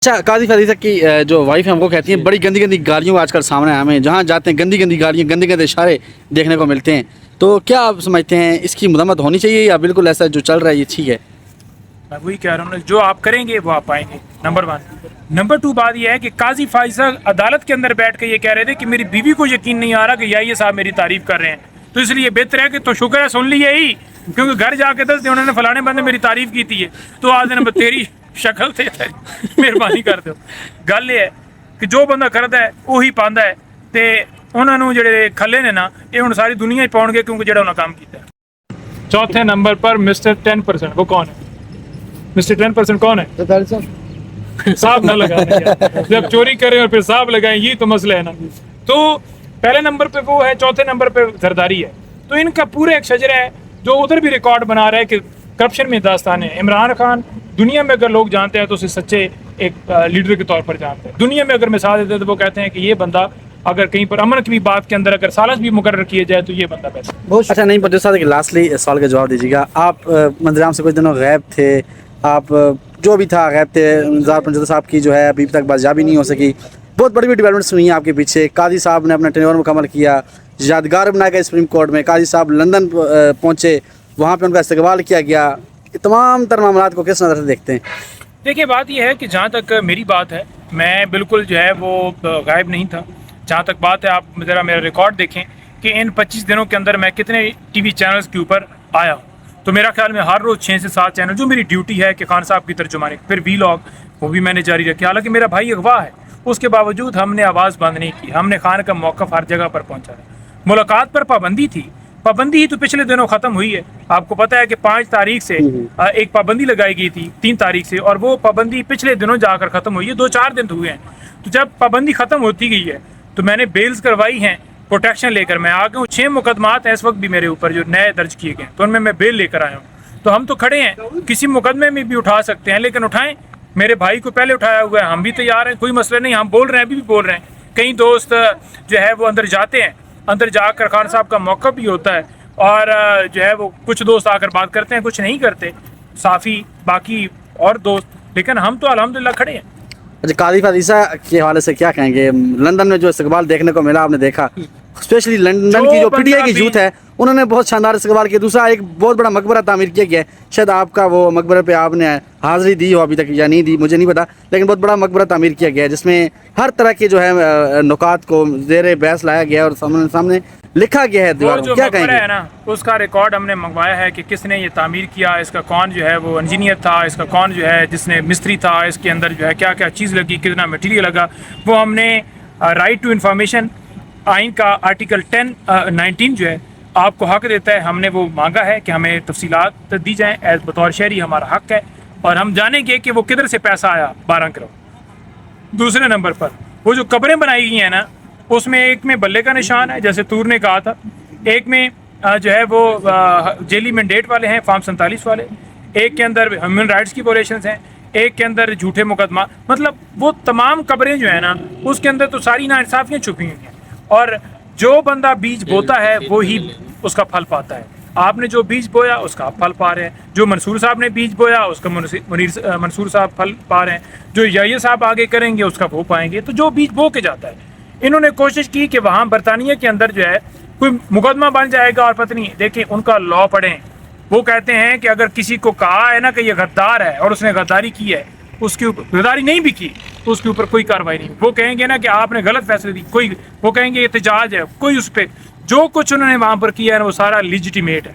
अच्छा, काजी फरीसा की जो वाइफ है हमको कहती हैं बड़ी गंदी गंदी गालियों आजकल सामने हमें जहाँ जाते हैं गंदी गंदी गालियाँ गंदे गंदे इशारे देखने को मिलते हैं। तो क्या आप समझते हैं इसकी मजम्मत होनी चाहिए या बिल्कुल ऐसा जो चल रहा है ये ठीक है? मैं वही कह रहा हूँ ना, जो आप करेंगे वो आप पाएंगे। नंबर 1। नंबर 2 बात यह है कि काजी फाइजा अदालत के अंदर बैठ के ये कह रहे थे कि मेरी बीवी को यकीन नहीं आ रहा कि ये साहब मेरी तारीफ कर रहे हैं, तो इसलिए बेहतर है कि तो शुक्र है सुन ली यही, क्योंकि घर जाके दस दिन उन्होंने फलाने बंदे मेरी तारीफ की थी तो आज दिन तेरी शक्ल से मेहरबानी कर दो। गल ये है कि जो बंदा करता है वही पांदा है, ते उन्होंने जेडे खले ने ना ये हुण सारी दुनिया ही पाउणगे, क्योंकि जेड़ा उन्होंने काम किया। चौथे नंबर पर मिस्टर 10%, वो कौन है? मिस्टर 10% कौन है? साहब ना लगाने यार। जब चोरी करें और फिर साहब लगाएं, ये तो मसला है ना। तो पहले नंबर पे वो है, चौथे नंबर पे जरदारी है। तो इनका पूरा एक शजरा है जो उधर भी रिकॉर्ड बना रहा है कि करप्शन में दास्तान है। इमरान खान दुनिया में अगर लोग जानते हैं तो उसे सच्चे एक लीडर के तौर पर जानते हैं। दुनिया में अगर मिसाल देते हैं तो वो कहते हैं कि ये बंदा अगर कहीं पर अमन की भी बात के अंदर अगर सालस भी मुकर्रर किए जाए तो ये बंदा बेस्ट। अच्छा, नहीं पर साहब लास्टली सवाल का जवाब दीजिएगा। आप मंजराम से कुछ दिनों गैब थे, आप जो भी था गैब थे। इंतजार पंजर साहब की जो है अभी तक बाजियाबी नहीं हो सकी। बहुत बड़ी बड़ी डेवलपमेंट्स हुई हैं आपके पीछे। काजी साहब ने अपना टेन्योर मुकम्मल किया, यादगार बनाया गया सुप्रीम कोर्ट में। काजी साहब लंदन पहुँचे, वहाँ पर उनका इस्तकबाल किया गया। तमाम तर मामलात को किस नज़र से देखते हैं? देखिए, बात यह है कि जहाँ तक मेरी बात है, मैं बिल्कुल जो है वो गायब नहीं था। जहाँ तक बात है, आप ज़रा मेरा रिकॉर्ड देखें कि इन 25 दिनों के अंदर मैं कितने टीवी चैनल्स के ऊपर आया हूँ। तो मेरा ख्याल में हर रोज़ 6 से 7 चैनल, जो मेरी ड्यूटी है कि खान साहब की तर्जुमानी, फिर वीलॉग वो भी मैंने जारी रखे। हालांकि मेरा भाई अगवा है, उसके बावजूद हमने आवाज़ बंद नहीं की। हमने खान का मौक़िफ़ हर जगह पर पहुँचा है। मुलाकात पर पाबंदी थी, पाबंदी ही तो पिछले दिनों ख़त्म हुई है। आपको पता है कि 5 तारीख से एक पाबंदी लगाई गई थी, 3 तारीख से, और वो पाबंदी पिछले दिनों जाकर ख़त्म हुई है। 2-4 दिन हुए हैं। तो जब पाबंदी ख़त्म होती गई है तो मैंने बेल्स करवाई हैं, प्रोटेक्शन लेकर मैं आ गया हूँ। 6 मुकदमात हैं इस वक्त भी मेरे ऊपर जो नए दर्ज किए गए, तो उनमें मैं बेल लेकर आया हूँ। तो हम तो खड़े हैं, किसी मुकदमे में भी उठा सकते हैं, लेकिन उठाएं। मेरे भाई को पहले उठाया हुआ है, हम भी तैयार हैं, कोई मसला नहीं। हम बोल रहे हैं, अभी भी बोल रहे हैं। कई दोस्त जो है वो अंदर जाते हैं, अंदर जाकर खान साहब का मौक़िफ़ भी होता है, और जो है वो कुछ दोस्त आकर बात करते हैं, कुछ नहीं करते, साफ़ी बाकी और दोस्त, लेकिन हम तो अल्हम्दुलिल्लाह खड़े हैं। अच्छा, काजी फरीसा के हवाले से क्या कहेंगे? लंदन में जो इस्तकबाल देखने को मिला, आपने देखा, स्पेशली लंदन की जो पीटीआई की यूथ है उन्होंने बहुत शानदार इस्तकबाल किया। दूसरा, एक बहुत बड़ा मकबरा तामीर किया गया है। शायद आपका वो मकबरे पे आपने हाज़िरी दी हो अभी तक या नहीं दी, मुझे नहीं पता, लेकिन बहुत बड़ा मकबरा तामीर किया गया है जिसमें हर तरह के जो है नुकात को ज़ेर बहस लाया गया और सामने लिखा गया है दीवारों जो क्या मकबरा कहेंगे? है ना, उसका रिकॉर्ड हमने मंगवाया है कि किसने ये तामीर किया, इसका कौन जो है वो इंजीनियर था, इसका कौन जो है जिसने मिस्त्री था, इसके अंदर जो है क्या क्या चीज़ लगी, कितना मटीरियल लगा, वो हमने राइट टू इन्फॉर्मेशन आइन का आर्टिकल 19 जो है आपको हक देता है, हमने वो मांगा है कि हमें तफसीलात दी जाएँ। एज बतौर शहरी हमारा हक है, और हम जानेंगे कि वो किधर से पैसा आया 12 करोड़। दूसरे नंबर पर वो जो कब्रें बनाई गई हैं ना, उसमें एक में बल्ले का निशान है जैसे तूर ने कहा था, एक में जो है वो जेली मैंडेट वाले हैं, फॉर्म 47 वाले, एक के अंदर ह्यूमन राइट्स की वोलेशंस हैं, एक के अंदर झूठे मुकदमा। मतलब वो तमाम कब्रें जो है ना, उसके अंदर तो सारी नाइंसाफ़ियाँ छुपी हुई हैं, और जो बंदा बीज बोता है वो ही उसका फल पाता है। आपने जो बीज बोया उसका आप फल पा रहे हैं, जो मंसूर साहब ने बीज बोया उसका मंसूर साहब फल पा रहे हैं, जो ये साहब आगे करेंगे उसका वो पाएंगे। तो जो बीज बो के जाता है, इन्होंने कोशिश की कि वहाँ बरतानिया के अंदर जो है कोई मुकदमा बन जाएगा और पता नहीं। देखिए, उनका लॉ पढ़ें, वो कहते हैं कि अगर किसी को कहा है ना कि ये गद्दार है और उसने गद्दारी की है, उसके ऊपर गद्दारी नहीं भी की तो उसके ऊपर कोई कार्रवाई नहीं। वो कहेंगे ना कि आपने गलत फैसले दी, कोई वो कहेंगे एहतजाज है, कोई उस पर जो कुछ उन्होंने वहाँ पर किया है वो सारा लिजिटिमेट है।